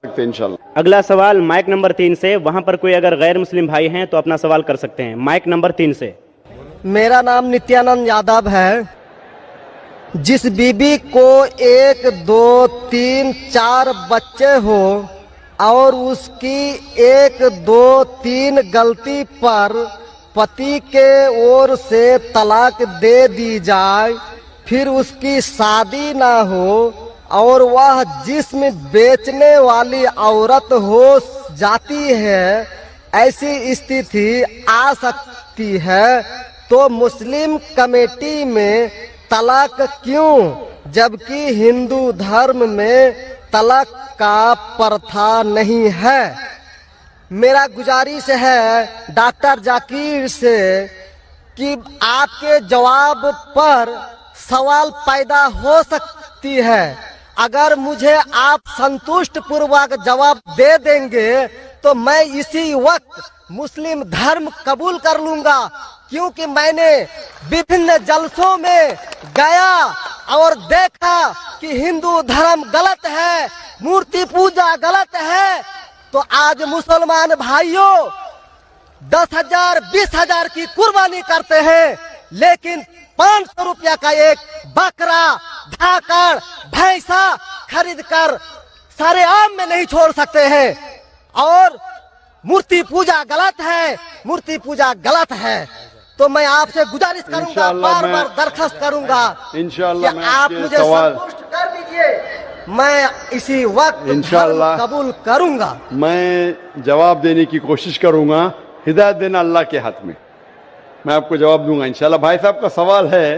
सकते हैं इंशाल्लाह। अगला सवाल माइक नंबर 3 से, वहां पर कोई अगर गैर मुस्लिम भाई हैं तो अपना सवाल कर सकते हैं। माइक नंबर 3 से। मेरा नाम नित्यानंद यादव है। जिस बीबी को 1, 2, 3, 4 बच्चे हो और उसकी 1, 2, 3 गलती पर पति के ओर से तलाक दे दी जाए, फिर उसकी शादी ना हो और वह जिस्म बेचने वाली औरत हो जाती है, ऐसी स्थिति आ सकती है, तो मुस्लिम कमेटी में तलाक क्यों, जबकि हिंदू धर्म में तलाक का प्रथा नहीं है। मेरा गुजारिश है डॉक्टर जाकिर से कि आपके जवाब पर सवाल पैदा हो सकती है। अगर मुझे आप संतुष्ट पूर्वक जवाब दे देंगे तो मैं इसी वक्त मुस्लिम धर्म कबूल कर लूंगा, क्योंकि मैंने विभिन्न जलसों में गया और देखा कि हिंदू धर्म गलत है, मूर्ति पूजा गलत है। तो आज मुसलमान भाइयों 10,000 20,000 की कुर्बानी करते हैं, लेकिन 500 रुपया का एक बकरा, धाकड़, भैंसा खरीद कर सारे आम में नहीं छोड़ सकते हैं। और मूर्ति पूजा गलत है, मूर्ति पूजा गलत है। तो मैं आपसे गुजारिश करूंगा, बार बार दरखास्त करूंगा इंशाल्लाह कि आप मुझे संतुष्ट कर दीजिए, मैं इसी वक्त इंशाल्लाह कबूल करूंगा। मैं जवाब देने की कोशिश करूंगा। हिदायत देना अल्लाह के हाथ में, मैं आपको जवाब दूंगा इंशाल्लाह। भाई साहब का सवाल है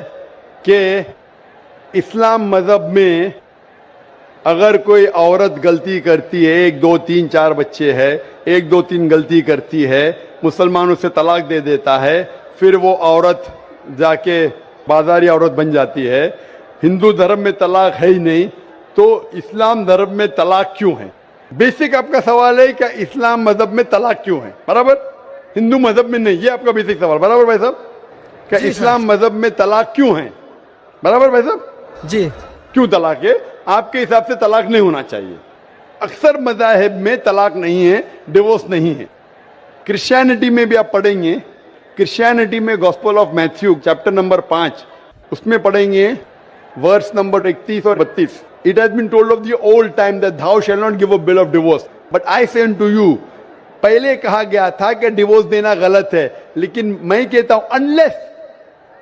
कि इस्लाम मजहब में अगर कोई औरत गलती करती है, 1, 2, 3, 4 बच्चे हैं, 1, 2, 3 गलती करती है, मुसलमान उसे तलाक दे देता है, फिर वो औरत जाके बाजारी औरत बन जाती है। हिंदू धर्म में तलाक है ही नहीं, तो इस्लाम धर्म में तलाक क्यों है? बेसिक आपका सवाल है कि इस्लाम मजहब में तलाक क्यों है, बराबर? हिंदू मजहब में नहीं, ये आपका बेसिक सवाल, बराबर भाई साहब? क्या इस्लाम मजहब में तलाक क्यों है, बराबर भाई साहब? जी। क्यों तलाक है? आपके हिसाब से तलाक नहीं होना चाहिए। अक्सर मज़ाहिब में तलाक नहीं है, डिवोर्स नहीं है। क्रिश्चियनिटी में भी आप पढ़ेंगे, क्रिश्चियनिटी में gospel of Matthew chapter number 5 उसमें पढ़ेंगे वर्स नंबर 31 और 32। It has been told of the old time that thou shall not give a bill of divorce, but I say unto you, पहले कहा गया था कि डिवोर्स देना गलत है, लेकिन मैं कहता हूं अनलेस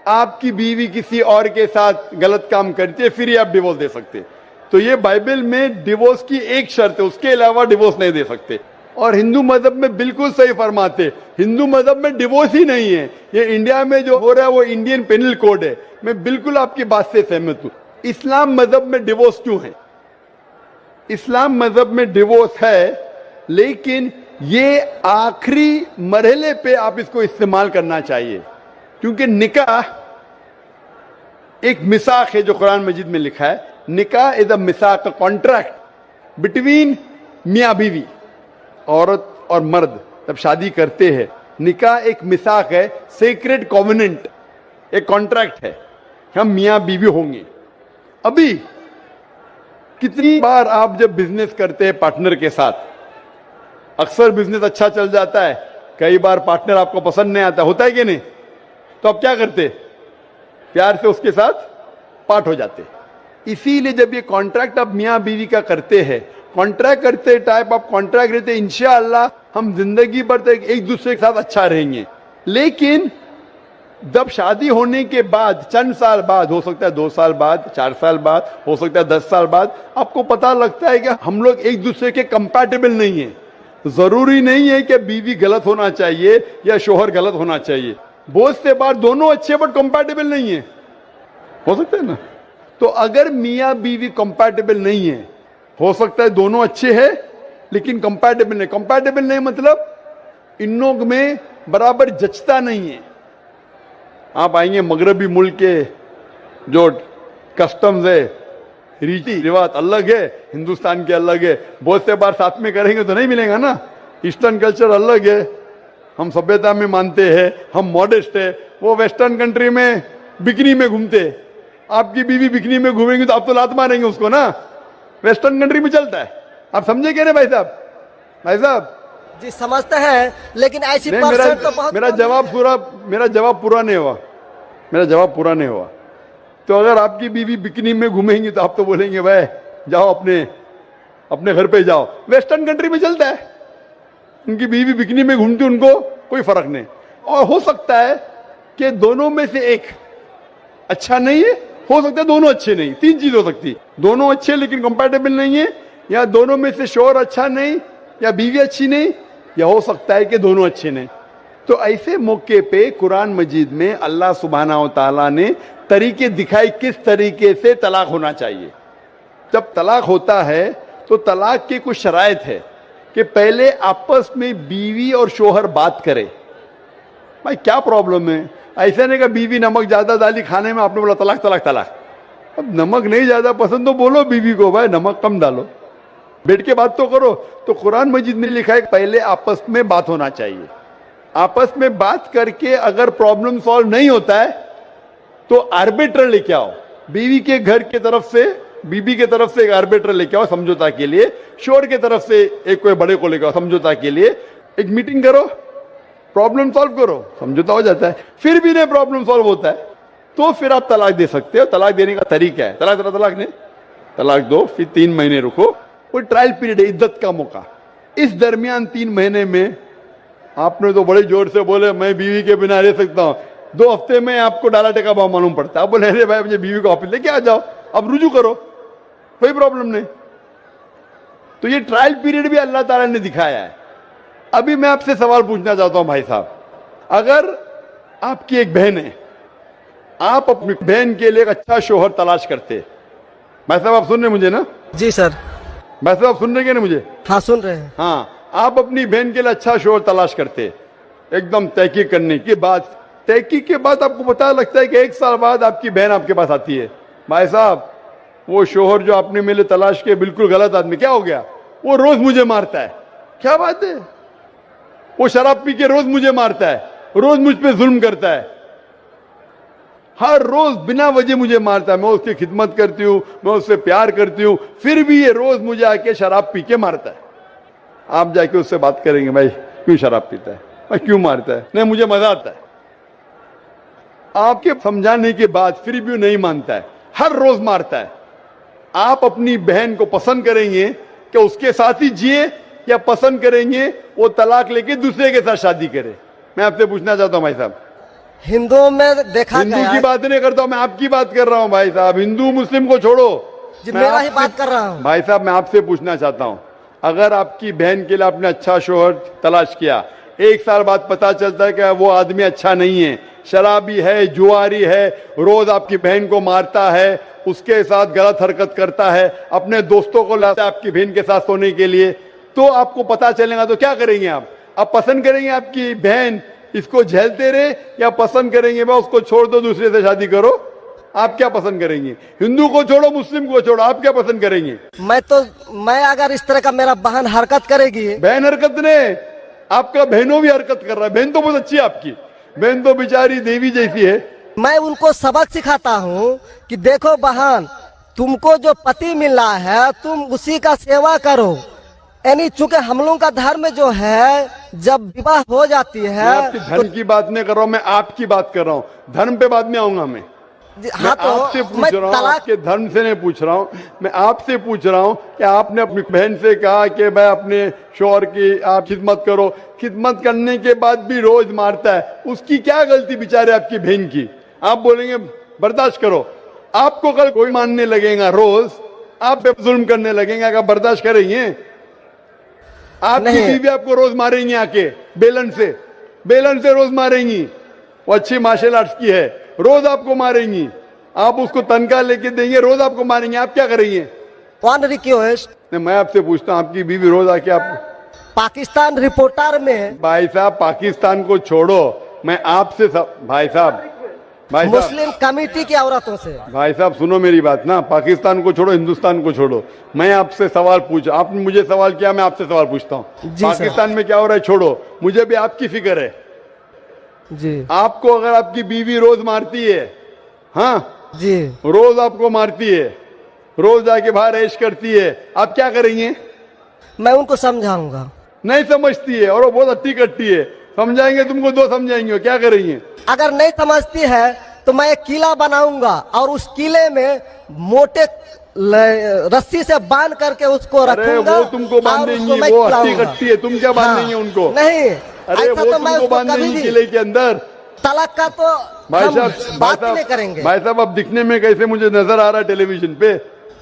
आपकी बीवी किसी और के साथ गलत काम करती है फिर ही आप डिवोर्स दे सकते। तो ये बाइबल में डिवोर्स की एक शर्त है, उसके अलावा डिवोर्स नहीं दे सकते। और हिंदू मजहब में बिल्कुल सही फरमाते, हिंदू मजहब में डिवोर्स ही नहीं है। ये इंडिया में जो हो रहा है वो इंडियन पेनल कोड है। मैं बिल्कुल आपकी बात से सहमत हूं। इस्लाम मजहब में डिवोर्स क्यों है? इस्लाम मजहब में डिवोर्स है, लेकिन ये आखिरी मरहले पे आप इसको इस्तेमाल करना चाहिए, क्योंकि निकाह एक मिसाक है जो कुरान मजीद में लिखा है। निकाह इज अ मिसाक, अ कॉन्ट्रैक्ट बिटवीन मियाँ बीवी, औरत और मर्द जब शादी करते हैं। निकाह एक मिसाक है, सेक्रेड कॉवेनेंट, एक कॉन्ट्रैक्ट है, हम मियाँ बीवी होंगे। अभी कितनी बार आप जब बिजनेस करते हैं पार्टनर के साथ, अक्सर बिजनेस अच्छा चल जाता है, कई बार पार्टनर आपको पसंद नहीं आता, होता है कि नहीं? तो आप क्या करते? प्यार से उसके साथ पार्ट हो जाते। इसीलिए जब ये कॉन्ट्रैक्ट आप मियाँ बीवी का करते हैं, कॉन्ट्रैक्ट करते टाइप आप कॉन्ट्रैक्ट रहते, इंशाअल्लाह हम जिंदगी भर तक एक दूसरे के साथ अच्छा रहेंगे। लेकिन जब शादी होने के बाद चंद साल बाद, हो सकता है 2 साल बाद, 4 साल बाद, हो सकता है 10 साल बाद, आपको पता लगता है कि हम लोग एक दूसरे के कंपैटिबल नहीं है। जरूरी नहीं है कि बीवी गलत होना चाहिए या शोहर गलत होना चाहिए। बहुत से बार दोनों अच्छे बट कंपैटिबल नहीं है, हो सकता है ना? तो अगर मियाँ बीवी कंपैटिबल नहीं है, हो सकता है दोनों अच्छे हैं लेकिन कंपैटिबल नहीं। कंपैटिबल नहीं मतलब इन लोग में बराबर जचता नहीं है। आप आएंगे मगरबी मुल्क के जो कस्टम्स है, रीति रिवाज अलग है, हिंदुस्तान के अलग है। बहुत से बार साथ में करेंगे तो नहीं मिलेगा ना। ईस्टर्न कल्चर अलग है, हम सभ्यता में मानते हैं, हम मॉडेस्ट है। वो वेस्टर्न कंट्री में बिकनी में घूमते, आपकी बीवी बिकनी में घूमेंगी तो आप तो लात मारेंगे उसको ना। वेस्टर्न कंट्री में चलता है, आप समझे क्या नहीं भाई साहब? भाई साहब जी समझते हैं, लेकिन ऐसी नहीं, परसेंट तो बहुत मेरा कम जवाब है। पूरा मेरा जवाब पूरा नहीं हुआ। मेरा जवाब पूरा नहीं हुआ। तो अगर आपकी बीवी बिकनी में घूमेंगी तो आप तो बोलेंगे भाई जाओ अपने अपने घर पे जाओ। वेस्टर्न कंट्री में चलता है, उनकी बीवी बिकनी में घूमती, उनको कोई फर्क नहीं। और हो सकता है कि दोनों में से एक अच्छा नहीं है, हो सकता है दोनों अच्छे नहीं। तीन चीज हो सकती, दोनों अच्छे लेकिन कंपैटिबल नहीं है, या दोनों में से शोहर अच्छा नहीं, या बीवी अच्छी नहीं, या हो सकता है कि दोनों अच्छे नहीं। तो ऐसे मौके पे कुरान मजीद में अल्लाह सुब्हानहू तआला ने तरीके दिखाए किस तरीके से तलाक होना चाहिए। जब तलाक होता है तो तलाक की कुछ शराइत है कि पहले आपस में बीवी और शोहर बात करे, भाई क्या प्रॉब्लम है। ऐसा नहीं कि बीवी नमक ज्यादा डाली खाने में, आपने बोला तलाक तलाक तलाक। अब नमक नहीं ज्यादा पसंद तो बोलो बीवी को भाई नमक कम डालो, बैठ के बात तो करो। तो कुरान मजीद में लिखा है पहले आपस में बात होना चाहिए। आपस में बात करके अगर प्रॉब्लम सॉल्व नहीं होता है तो आर्बिट्रर लेके आओ, बीवी के घर के तरफ से, बीबी के तरफ से एक आर्बिट्रर लेके आओ समझौता के लिए, शोहर के तरफ से एक कोई बड़े को लेके आओ समझौता के लिए। एक मीटिंग करो, प्रॉब्लम सॉल्व करो, समझौता हो जाता है। फिर भी नहीं प्रॉब्लम सॉल्व होता है तो फिर आप तलाक दे सकते हो। तलाक देने का तरीका है, तलाक नहीं, तलाक दो, फिर 3 महीने रुको, कोई ट्रायल पीरियड है, इद्दत का मौका। इस दरमियान 3 महीने में आपने तो बड़े जोर से बोले मैं बीवी के बिना रह सकता हूं, 2 हफ्ते में आपको डाला टेका भाव मालूम पड़ता है। आप बोले अरे भाई मुझे बीवी को ऑफिस लेके आ जाओ, अब रुजू करो, कोई प्रॉब्लम नहीं। तो ये ट्रायल पीरियड भी अल्लाह ताला ने दिखाया है। अभी मैं आपसे सवाल पूछना चाहता हूं भाई साहब, अगर आपकी एक बहन है, आप अपनी बहन के लिए एक अच्छा शोहर तलाश करते, भाई साहब आप सुन रहे मुझे ना? जी सर। भाई साहब आप सुन रहे क्या ना मुझे? हाँ सुन रहे हैं। हाँ, आप अपनी बहन के लिए अच्छा शोहर तलाश करते, एकदम तहकीक करने के बाद, तहकीक के बाद आपको पता लगता है कि 1 साल बाद आपकी बहन आपके पास आती है, भाई साहब वो शोहर जो आपने मेरे तलाश किए बिल्कुल गलत आदमी, क्या हो गया, वो रोज मुझे मारता है। क्या बात है, वो शराब पी के रोज मुझे मारता है, रोज मुझ पे जुल्म करता है, हर रोज बिना वजह मुझे मारता है। मैं उसकी खिदमत करती हूं, मैं उससे प्यार करती हूं, फिर भी ये रोज मुझे आके शराब पी के मारता है। आप जाके उससे बात करेंगे भाई क्यों शराब पीता है, भाई क्यों मारता है? नहीं मुझे मजा आता है। आपके समझाने के बाद फिर भी नहीं मानता है, हर रोज मारता है। आप अपनी बहन को पसंद करेंगे कि उसके साथ ही जिए, या पसंद करेंगे वो तलाक लेके दूसरे के साथ शादी करे? मैं आपसे पूछना चाहता हूं भाई साहब। हिंदुओं में देखा हिंदू गया की है। बात नहीं करता हूं, मैं आपकी बात कर रहा हूं भाई साहब। हिंदू मुस्लिम को छोड़ो, जी मैं मेरा ही आपसे- बात कर रहा हूँ। भाई साहब मैं आपसे पूछना चाहता हूं, अगर आपकी बहन के लिए आपने अच्छा शोहर तलाश किया, 1 साल बाद पता चलता है कि वो आदमी अच्छा नहीं है, शराबी है, जुआरी है, रोज आपकी बहन को मारता है, उसके साथ गलत हरकत करता है, अपने दोस्तों को लाता है आपकी बहन के साथ सोने के लिए, तो आपको पता चलेगा तो क्या करेंगे आप पसंद करेंगे आपकी बहन इसको झेलते रहे, या पसंद करेंगे भाई उसको छोड़ दो दूसरे से शादी करो? आप क्या पसंद करेंगे? हिंदू को छोड़ो, मुस्लिम को छोड़ो, आप क्या पसंद करेंगे? मैं अगर इस तरह का मेरा बहन हरकत करेगी, बहन हरकत ने, आपका बहनों भी हरकत कर रहा है। बहन तो बहुत अच्छी है आपकी, बहन तो बेचारी देवी जैसी है। मैं उनको सबक सिखाता हूँ कि देखो बहन, तुमको जो पति मिल रहा है तुम उसी का सेवा करो। यानी चूंकि हम लोगों का धर्म जो है, जब विवाह हो जाती मैं है आपकी धर्म की बात नहीं कर रहा हूं, मैं आपकी बात कर रहा हूं। धर्म पे बाद में आऊंगा मैं। हाँ तो आपसे पूछ मैं रहा हूं, तलाक आपके धर्म से नहीं पूछ रहा हूं, मैं आपसे पूछ रहा हूं कि आपने अपनी बहन से कहा कि भाई अपने शौहर की आप खिदमत करो, खिदमत करने के बाद भी रोज मारता है, उसकी क्या गलती बेचारे आपकी बहन की? आप बोलेंगे बर्दाश्त करो, आपको कल कोई मानने लगेगा, रोज आप पे जुल्म करने लगेंगे, अगर बर्दाश्त करेंगे? आपकी नहीं। बीवी आपको रोज मारेंगी आके बेलन से रोज मारेंगी। वो अच्छी मार्शल आर्ट्स की है, रोज आपको मारेंगी, आप उसको तनख्वाह लेके देंगे, रोज आपको मारेंगे, आप क्या करेंगे? वन रिक्वेस्ट, मैं आपसे पूछता हूं, आपकी बीवी रोज आके आप, पाकिस्तान रिपोर्टर में भाई साहब पाकिस्तान को छोड़ो, मैं आपसे भाई साहब मुस्लिम कमेटी की औरतों से, भाई साहब सुनो मेरी बात ना, पाकिस्तान को छोड़ो, हिंदुस्तान को छोड़ो, मैं आपसे सवाल पूछा, आपने मुझे सवाल किया, मैं आपसे सवाल पूछता हूँ। जी पाकिस्तान में क्या हो रहा है छोड़ो, मुझे भी आपकी फिक्र है। जी आपको अगर आपकी बीवी रोज मारती है, हाँ जी रोज आपको मारती है, रोज जाके बाहर ऐश करती है, आप क्या करेंगे? मैं उनको समझाऊंगा। नहीं समझती है और वो बहुत अट्टी कट्टी है, समझाएंगे तुमको दो समझाएंगे, क्या करेंगे? अगर नहीं समझती है तो मैं एक किला बनाऊंगा और उस किले में मोटे रस्सी से बांध करके उसको अरे रखूंगा। वो तुमको और बांधेंगी, उसको मैं वो अट्टी खिलाऊंगा। कट्टी है, तुम क्या बांधेंगे हाँ, उनको? नहीं, अरे ऐसा वो तो मैं तुमको उसको कभी बांधेंगी भी किले के अंदर। तलाक का तो भाई हम साहब, बात ही नहीं करेंगे। भाई साहब, अब दिखने में कैसे मुझे नजर आ रहा है टेलीविजन पे?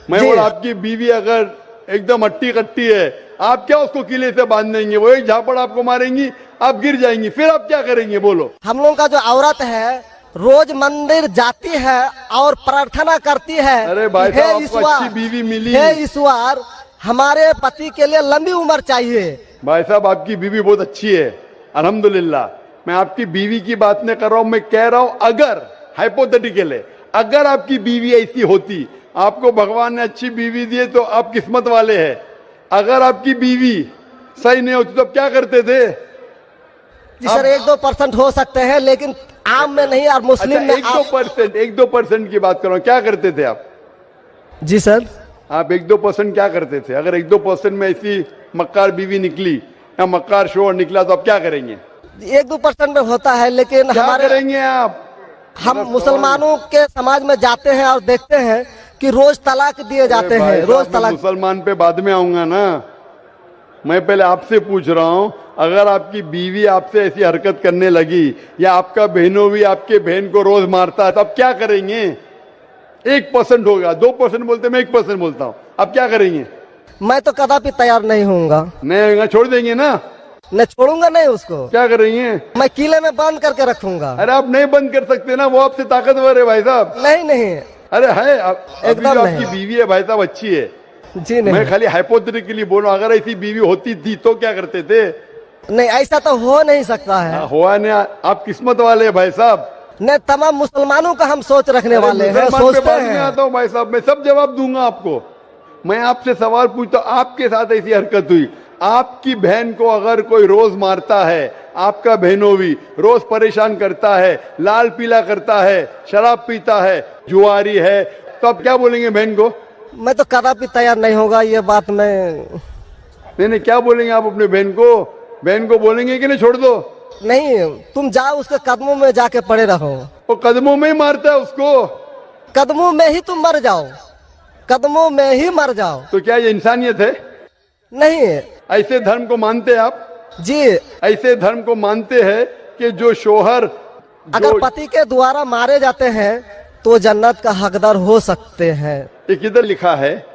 मैं जी। बोला आपकी बीवी अगर एकदम अट्टी कट्टी है, आप क्या उसको किले से बांध देंगे? वो एक झापड़ आपको मारेंगी, आप गिर जाएंगी, फिर आप क्या करेंगे बोलो? हम लोगों का जो औरत है रोज मंदिर जाती है और प्रार्थना करती है। अरे भाई हे साहब, आपको ईश्वर, अच्छी बीवी मिली। हे ईश्वर, हमारे पति के लिए लंबी उम्र चाहिए। भाई साहब, आपकी बीवी बहुत अच्छी है, अल्हम्दुलिल्लाह। मैं आपकी बीवी की बात नहीं कर रहा हूं, मैं कह रहा हूं अगर हाइपोथेटिकल है, अगर आपकी बीवी ऐसी होती, आपको भगवान ने अच्छी बीवी दी है तो आप किस्मत वाले हैं। अगर आपकी बीवी सही नहीं होती तो आप क्या करते थे? जी सर, 1-2% हो सकते हैं, लेकिन आम में नहीं और मुस्लिम अच्छा, में आप... 1-2% की बात करो, क्या करते थे आप? जी सर, आप 1-2% क्या करते थे? अगर 1-2% में ऐसी मक्कार बीवी निकली या मक्कार शोहर निकला तो आप क्या करेंगे? 1-2% में होता है, लेकिन क्या हमारे करेंगे आप? हम मुसलमानों के समाज में जाते हैं और देखते हैं कि रोज तलाक दिए जाते अरे हैं, भाई रोज साहब, मैं तलाक। मुसलमान पे बाद में आऊंगा ना। मैं पहले आपसे पूछ रहा हूं, अगर आपकी बीवी आपसे ऐसी हरकत करने लगी या आपका बहनों भी आपके बहन को रोज मारता है तो आप क्या करेंगे? 1% होगा, 2% बोलते, मैं 1% बोलता हूं, आप क्या करेंगे? मैं तो कदापि तैयार नहीं होऊंगा। नहीं होगा, छोड़ देंगे ना? मैं छोड़ूंगा नहीं उसको, क्या करेंगे? मैं किले में बंद करके रखूंगा। अरे आप नहीं बंद कर सकते ना, वो आपसे ताकतवर है भाई साहब। नहीं नहीं, अरे है, अभी एकदम जो नहीं। आपकी बीवी है भाई साहब अच्छी है। जी नहीं, मैं खाली हाइपोथेटिकली बोल रहा हूं, अगर ऐसी बीवी होती थी तो क्या करते थे? नहीं ऐसा तो हो नहीं सकता है। हुआ नहीं, आप किस्मत वाले हैं भाई साहब। नहीं, तमाम मुसलमानों का हम सोच रखने वाले हैं, मुसलमान पे सोचते बाद में हैं। आता हूं भाई साहब, मैं सब जवाब दूंगा आपको। मैं आपसे सवाल पूछता हूं, आपके साथ ऐसी हरकत हुई, आपकी बहन को अगर कोई रोज मारता है, आपका बहनों भी रोज परेशान करता है, लाल पीला करता है, शराब पीता है, जुआरी है, तो आप क्या बोलेंगे बहन को? मैं तो कदापि तैयार नहीं होगा, ये बात मैं नहीं, क्या बोलेंगे आप अपने बहन को? बहन को बोलेंगे कि नहीं छोड़ दो? नहीं, तुम जाओ उसके कदमों में जाके पड़े रहो। वो कदमों में ही मारता है उसको, कदमों में ही तुम मर जाओ, कदमों में ही मर जाओ। तो क्या ये इंसानियत है? नहीं ऐसे धर्म को मानते हैं आप? जी, ऐसे धर्म को मानते हैं कि जो शोहर अगर पति के द्वारा मारे जाते हैं तो जन्नत का हकदार हो सकते हैं। ये किधर लिखा है?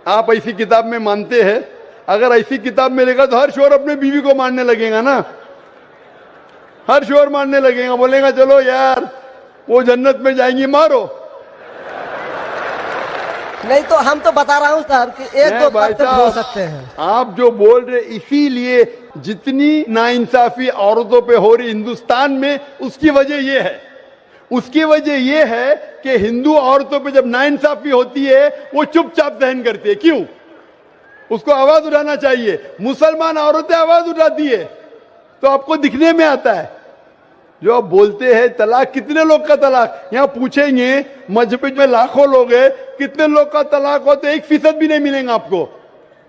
आप ऐसी किताब में मानते हैं? अगर ऐसी किताब में लिखा तो हर शोहर अपने बीवी को मारने लगेगा ना, हर शोहर मारने लगेगा, बोलेगा चलो यार वो जन्नत में जाएंगी, मारो। नहीं तो हम तो बता रहा हूँ सर कि 1-2% हो सकते हैं। आप जो बोल रहे, इसीलिए जितनी नाइंसाफी औरतों पे हो रही हिंदुस्तान में, उसकी वजह ये है, उसकी वजह ये है कि हिंदू औरतों पे जब नाइंसाफी होती है वो चुपचाप सहन करती है। क्यों? उसको आवाज उठाना चाहिए। मुसलमान औरतें आवाज उठाती है तो आपको दिखने में आता है। जो आप बोलते हैं तलाक, कितने लोग का तलाक, यहाँ पूछेंगे मजहब में लाखों लोग हैं, कितने लोग का तलाक हो तो 1% भी नहीं मिलेगा आपको।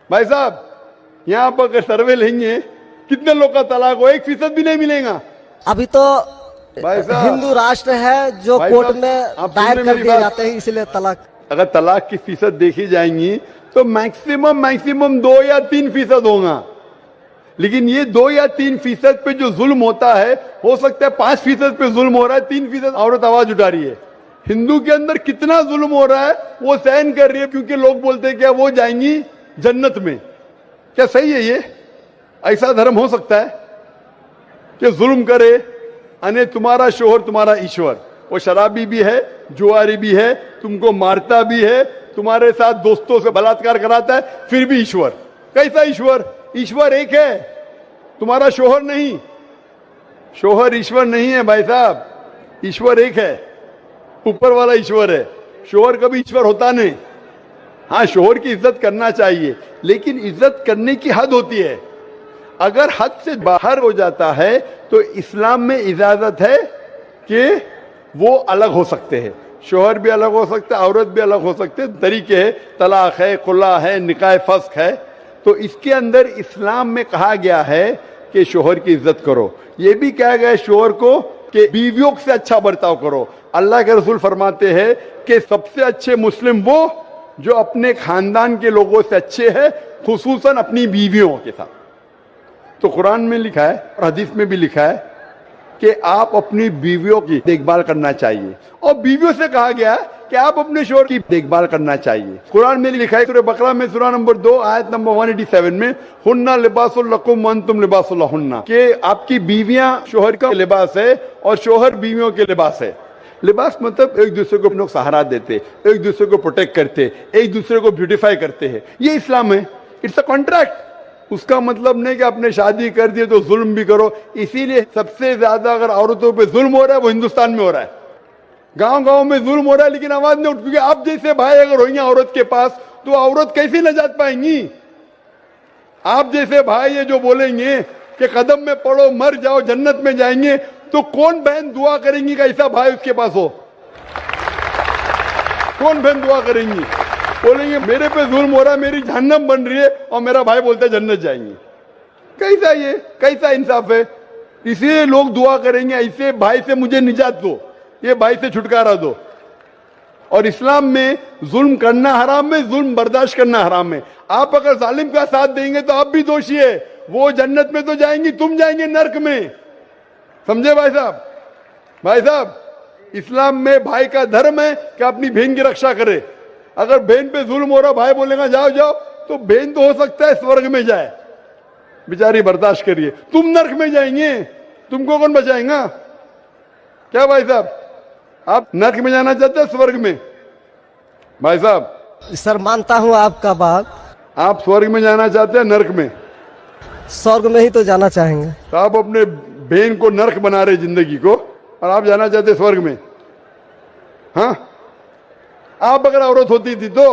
भाई साहब, यहाँ पर अगर सर्वे लेंगे कितने लोग का तलाक हो, 1% भी नहीं मिलेगा। अभी तो भाई साहब, हिंदू राष्ट्र है जो भाई कोर्ट साहब, में आप दायर सुन कर मेरी दिए बात। जाते हैं, इसलिए तलाक। अगर तलाक की फीसद देखी जाएंगी तो मैक्सिमम 2 या 3% होगा, लेकिन ये 2 या 3% पे जो जुल्म होता है, हो सकता है 5% पे जुल्म हो रहा है, 3% औरत आवाज उठा रही है। हिंदू के अंदर कितना जुल्म हो रहा है वो सहन कर रही है, क्योंकि लोग बोलते हैं क्या वो जाएंगी जन्नत में। क्या सही है ये? ऐसा धर्म हो सकता है कि जुल्म करे? अने तुम्हारा शोहर तुम्हारा ईश्वर, वो शराबी भी है, जुआरी भी है, तुमको मारता भी है, तुम्हारे साथ दोस्तों से बलात्कार कराता है, फिर भी ईश्वर। कैसा ईश्वर? ईश्वर एक है, तुम्हारा शोहर नहीं। शोहर ईश्वर नहीं है भाई साहब, ईश्वर एक है, ऊपर वाला ईश्वर है। शोहर कभी ईश्वर होता नहीं। हाँ, शोहर की इज्जत करना चाहिए, लेकिन इज्जत करने की हद होती है। अगर हद से बाहर हो जाता है तो इस्लाम में इजाजत है कि वो अलग हो सकते हैं। शोहर भी अलग हो सकते हैं, औरत भी अलग हो सकते हैं, तरीके है, तलाक है, खुला है, निकाह फस्क है। तो इसके अंदर इस्लाम में कहा गया है कि शोहर की इज्जत करो। ये भी कहा गया है शोहर को कि बीवियों से अच्छा बर्ताव करो। अल्लाह के रसूल फरमाते हैं कि सबसे अच्छे मुस्लिम वो जो अपने खानदान के लोगों से अच्छे हैं, खुसूसन अपनी बीवियों के साथ। तो कुरान में लिखा है और हदीस में भी लिखा है कि आप अपनी बीवियों की देखभाल करना चाहिए, और बीवियों से कहा गया है कि आप अपने शोहर की देखभाल करना चाहिए। कुरान में लिखा है सूरह बकरा में सूरह नंबर 2 आयत नंबर 187 में, हुन्ना लिबासुल लकुम व अंतुम लिबासुल लहुन्ना, कि आपकी बीवियां शोहर का लिबास है और शोहर बीवियों के लिबास है। लिबास मतलब एक दूसरे को लोग सहारा देते, एक दूसरे को प्रोटेक्ट करते, एक दूसरे को ब्यूटीफाई करते हैं, ये इस्लाम है। It's a contract. उसका मतलब नहीं कि आपने शादी कर दी तो जुल्म भी करो। इसीलिए सबसे ज्यादा अगर औरतों पे जुल्म हो रहा है वो हिंदुस्तान में हो रहा है। गांव गांव में जुल्म हो रहा है लेकिन आवाज नहीं उठ, क्योंकि आप जैसे भाई अगर होंगे औरत के पास तो औरत कैसे नजात पाएंगी। आप जैसे भाई ये जो बोलेंगे कि कदम में पड़ो मर जाओ जन्नत में जाएंगे, तो कौन बहन दुआ करेंगी कि ऐसा भाई उसके पास हो? कौन बहन दुआ करेंगी? बोलेंगे मेरे पे जुल्म हो रहा है, मेरी जहन्नम बन रही है, और मेरा भाई बोलता है जन्नत जाएंगे। कैसा ये, कैसा इंसाफ है? इसलिए लोग दुआ करेंगे ऐसे भाई से मुझे निजात दो, ये भाई से छुटकारा दो। और इस्लाम में जुल्म करना हराम है, जुल्म बर्दाश्त करना हराम है। आप अगर जालिम का साथ देंगे तो आप भी दोषी है। वो जन्नत में तो जाएंगी, तुम जाएंगे नर्क में। समझे भाई साहब? भाई साहब, इस्लाम में भाई का धर्म है कि अपनी बहन की रक्षा करे। अगर बहन पे जुल्म हो रहा, भाई बोलेगा जाओ जाओ, तो बहन तो हो सकता है स्वर्ग में जाए, बेचारी बर्दाश्त करिए, तुम नर्क में जाएंगे, तुमको कौन बचाएगा? क्या भाई साहब, आप नर्क में जाना चाहते हैं स्वर्ग में? भाई साहब, सर मानता हूँ आपका बात। आप स्वर्ग में जाना चाहते हैं नर्क में? स्वर्ग में ही तो जाना चाहेंगे। तो आप अपने बहन को नर्क बना रहे जिंदगी को, और आप जाना चाहते स्वर्ग में? हाँ, आप अगर औरत होती थी तो,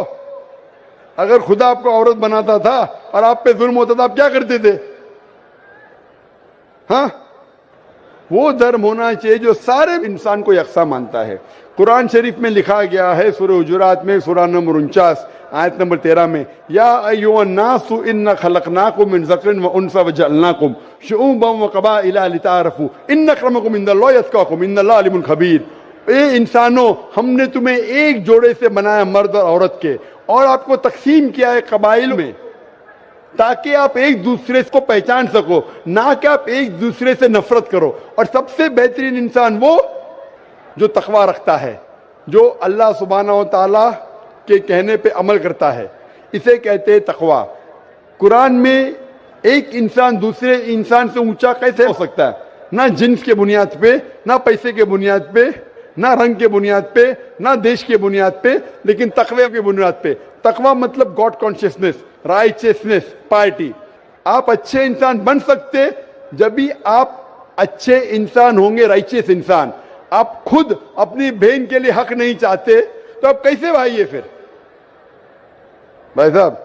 अगर खुदा आपको औरत बनाता था और आप पे जुल्म होता था, आप क्या करते थे? हाँ, वो धर्म होना चाहिए जो सारे इंसान को यकसा मानता है। कुरान शरीफ में लिखा गया है सूरह हुजुरात में सूरह नंबर 49 आयत नंबर 13 में, या अय्युहन्नासु इन्ना खलकनाकुम मिन ज़करिन व उन्सा व जअलनाकुम शुऊबन व क़बाइला लिताअरफू इन्न अक्रमकुम इंदल्लाहि अत्क़ाकुम इन्नल्लाह अलीमुन खबीर। ए इंसानों, हमने तुम्हें एक जोड़े से बनाया मर्द और औरत के, और आपको तकसीम किया है कबाइल में, ताकि आप एक दूसरे को पहचान सको, ना कि आप एक दूसरे से नफरत करो। और सबसे बेहतरीन इंसान वो जो तकवा रखता है, जो अल्लाह सुब्हानहू व तआला के कहने पे अमल करता है, इसे कहते हैं तकवा। कुरान में एक इंसान दूसरे इंसान से ऊंचा कैसे हो सकता है? ना जिन्स के बुनियाद पे, ना पैसे के बुनियाद पे, ना रंग के बुनियाद पे, ना देश के बुनियाद पे, लेकिन तकवे के बुनियाद पे। तकवा मतलब गॉड कॉन्शियसनेस, राइचियसनेस, पार्टी। आप अच्छे इंसान बन सकते जब भी आप अच्छे इंसान होंगे, राइचियस इंसान। आप खुद अपनी बहन के लिए हक नहीं चाहते तो आप कैसे भाई है फिर? भाई साहब,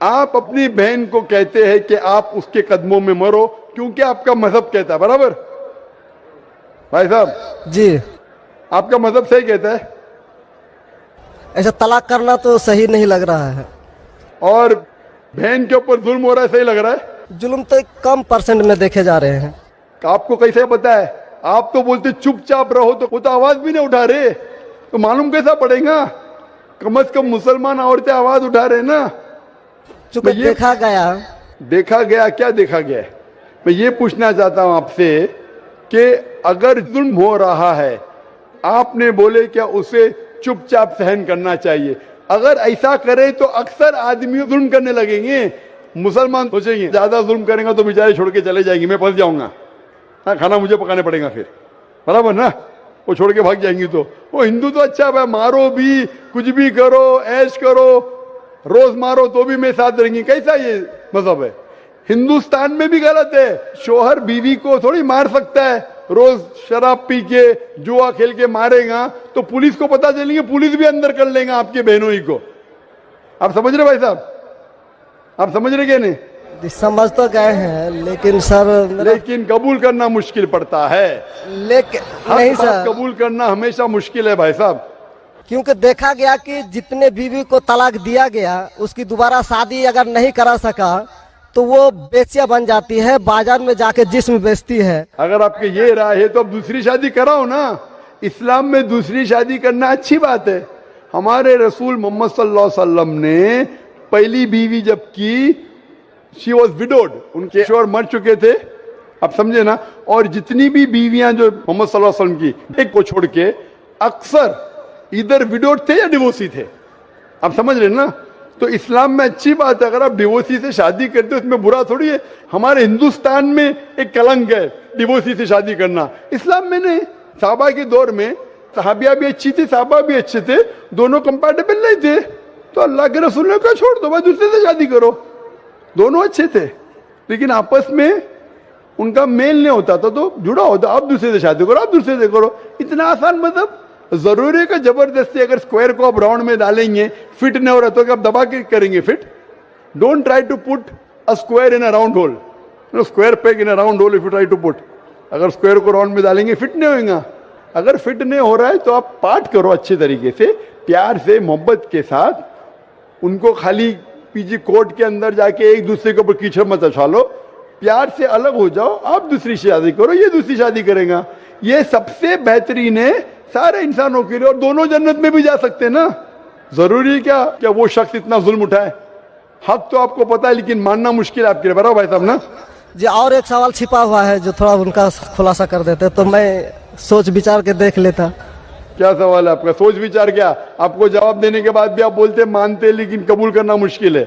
आप अपनी बहन को कहते हैं कि आप उसके कदमों में मरो क्योंकि आपका मजहब कहता है, बराबर? भाई साहब जी, आपका मजहब सही कहता है। ऐसा तलाक करना तो सही नहीं लग रहा है। और बहन के ऊपर जुल्म हो रहा है, सही लग रहा है? जुल्म तो कम परसेंट में देखे जा रहे हैं। आपको कैसे पता है? आप तो बोलते चुपचाप रहो, तो वो तो आवाज भी नहीं उठा रहे, तो मालूम कैसा पड़ेगा? कम से कम मुसलमान औरतें आवाज उठा रहे ना। चूंकि देखा गया, क्या देखा गया है? मैं ये पूछना चाहता हूं आपसे कि अगर जुल्म हो रहा है, आपने बोले क्या उसे चुपचाप सहन करना चाहिए? अगर ऐसा करे तो अक्सर आदमी जुल्म करने लगेंगे। मुसलमान सोचेंगे ज्यादा जुल्म करेंगे तो बेचारे छोड़ के चले जाएंगे, मैं फंस जाऊंगा, हाँ खाना मुझे पकाने पड़ेगा फिर, बराबर ना? वो छोड़ के भाग जाएंगी। तो वो हिंदू तो अच्छा है, मारो भी, कुछ भी करो, ऐश करो, रोज मारो तो भी मैं साथ रहेंगी। कैसा ये मजहब है? हिंदुस्तान में भी गलत है। शोहर बीवी को थोड़ी मार सकता है। रोज शराब पी के जुआ खेल के मारेगा तो पुलिस को पता चलेंगे, पुलिस भी अंदर कर लेगा आपके बहनों ही को। आप समझ रहे भाई साहब? आप समझ रहे क्या? नहीं समझ तो गए हैं, लेकिन सर लेकिन कबूल करना मुश्किल पड़ता है। लेकिन नहीं सर, कबूल करना हमेशा मुश्किल है भाई साहब। क्योंकि देखा गया कि जितने बीवी को तलाक दिया गया उसकी दोबारा शादी अगर नहीं करा सका तो वो बेचिया बन जाती है, बाजार में जाके जिस्म बेचती है। अगर आपके ये राय है तो अब दूसरी शादी कराओ ना। इस्लाम में दूसरी शादी करना अच्छी बात है। हमारे रसूल मोहम्मद सल्लल्लाहु अलैहि वसल्लम ने पहली बीवी जब की, शी वॉज विडोड, उनके शोहर मर चुके थे, आप समझे ना। और जितनी भी बीवियां जो मोहम्मद सल्लल्लाहु अलैहि वसल्लम की, एक को छोड़ के अक्सर इधर विडोड थे या डिवोर्सी थे, आप समझ रहे ना। तो इस्लाम में अच्छी बात है, अगर आप डिवोर्सी से शादी करते हो उसमें बुरा थोड़ी है। हमारे हिंदुस्तान में एक कलंक है डिवोर्सी से शादी करना, इस्लाम में नहीं। साहबा के दौर में सहाबिया भी अच्छी थी, साहबा भी अच्छे थे, दोनों कंपैटिबल नहीं थे, तो अल्लाह के रसूल ने कहा छोड़ दो भाई, दूसरे से शादी करो। दोनों अच्छे थे लेकिन आपस में उनका मेल नहीं होता था, तो जुड़ा होता, आप दूसरे से शादी करो, आप दूसरे से करो। इतना आसान मतलब जरूरी है कि जबरदस्ती अगर स्क्वायर को आप राउंड में डालेंगे, फिट नहीं हो रहा तो आप दबा के करेंगे fit. Don't try to put a square in a round hole, square peg in a round hole if you try to put. अगर स्क्वायर को राउंड में डालेंगे फिट नहीं होगा। अगर फिट नहीं हो रहा है तो आप पार्ट करो अच्छे तरीके से, प्यार से, मोहब्बत के साथ। उनको खाली पीछे कोर्ट के अंदर जाके एक दूसरे के ऊपर कीचड़ मत उछालो, प्यार से अलग हो जाओ, आप दूसरी शादी करो, ये दूसरी शादी करेगा। ये सबसे बेहतरीन है सारे इंसानों के लिए, और दोनों जन्नत में भी जा सकते हैं ना। जरूरी क्या वो शख्स इतना जुल्म उठाए? हक तो आपको पता है लेकिन मानना मुश्किल है आपके लिए, बराबर भाई साहब ना जी। और एक सवाल छिपा हुआ है जो थोड़ा उनका खुलासा कर देते तो मैं सोच विचार के देख लेता। क्या सवाल है आपका? सोच विचार क्या? आपको जवाब देने के बाद भी आप बोलते मानते लेकिन कबूल करना मुश्किल है।